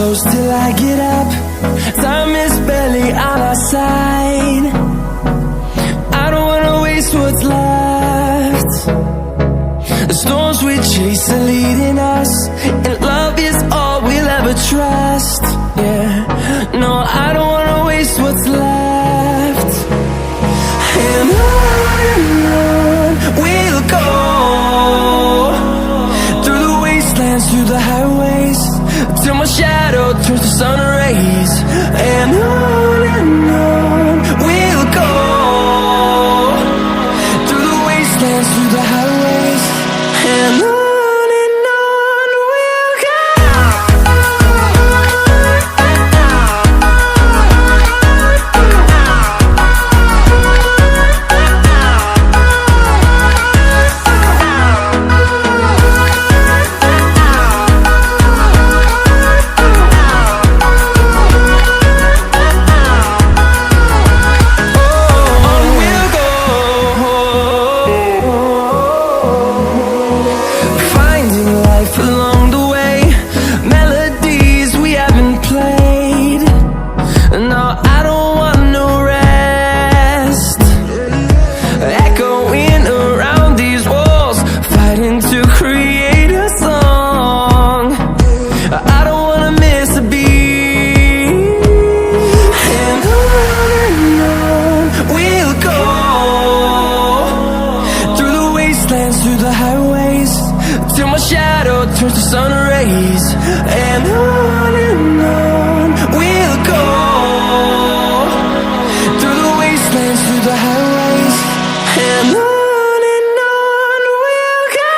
close till I get up. Time is barely on our side. I don't wanna waste what's left. The storms we chase are leading us, and love is all we'll ever trust. Yeah, no, I don't wanna waste what's left. And on we'll go, through the wastelands, through the highways, till my shadow turns to sun rays. And on we'll go, through the wastelands, through the highways, and on we'll go. Through the highways, till my shadow turns to sun rays. And on we'll go, through the wastelands, through the highways, and on we'll go.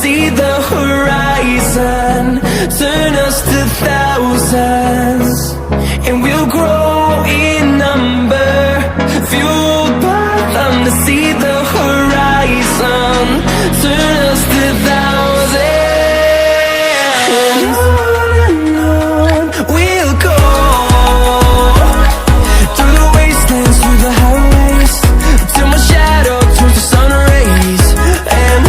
See the horizon, turn us to thousands, and we'll grow in number, fueled by them. To see the horizon, turn us to thousands, and on we'll go, through the wastelands, through the highways, till my shadow turns to sun rays. And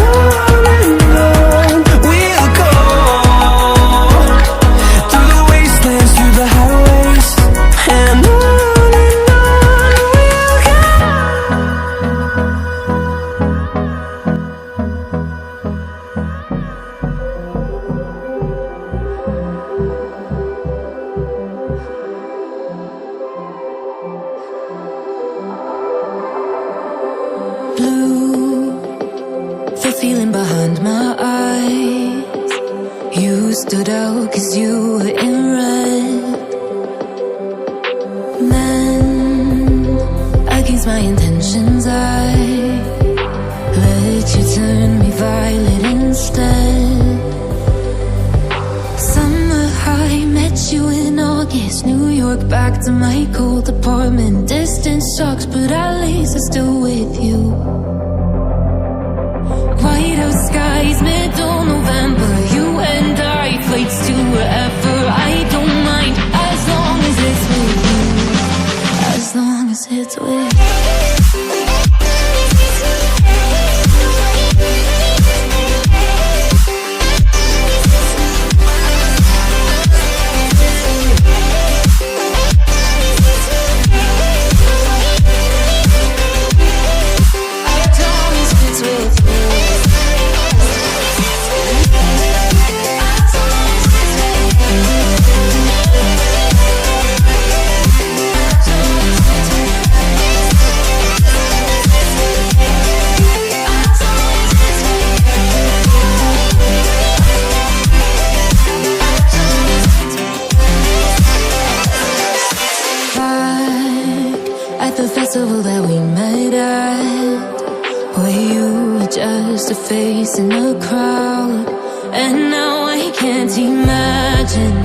the feeling behind my eyes, you stood out 'cause you were in red. Then, against my intentions, I let you turn me violet instead. Summer high, met you in August, New York, back to my cold apartment. Distance sucks, but at least I'm still with you. White out skies, middle November, you and I, flights to wherever. I don't mind, as long as it's with you, as long as it's with you. festival that we met at, where you were just a face in the crowd. And now I can't imagine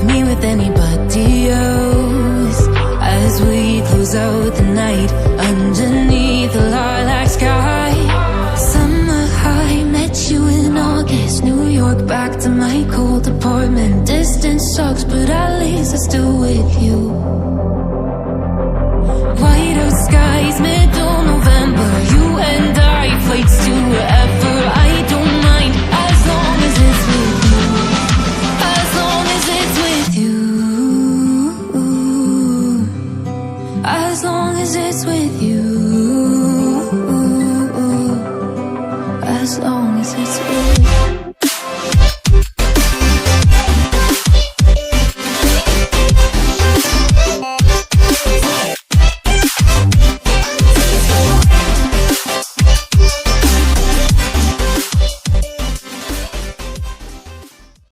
me with anybody else as we close the night underneath the lilac sky. Summer high, met you in August. New York, back to my cold apartment. Distance sucks, but at least I'm still with you.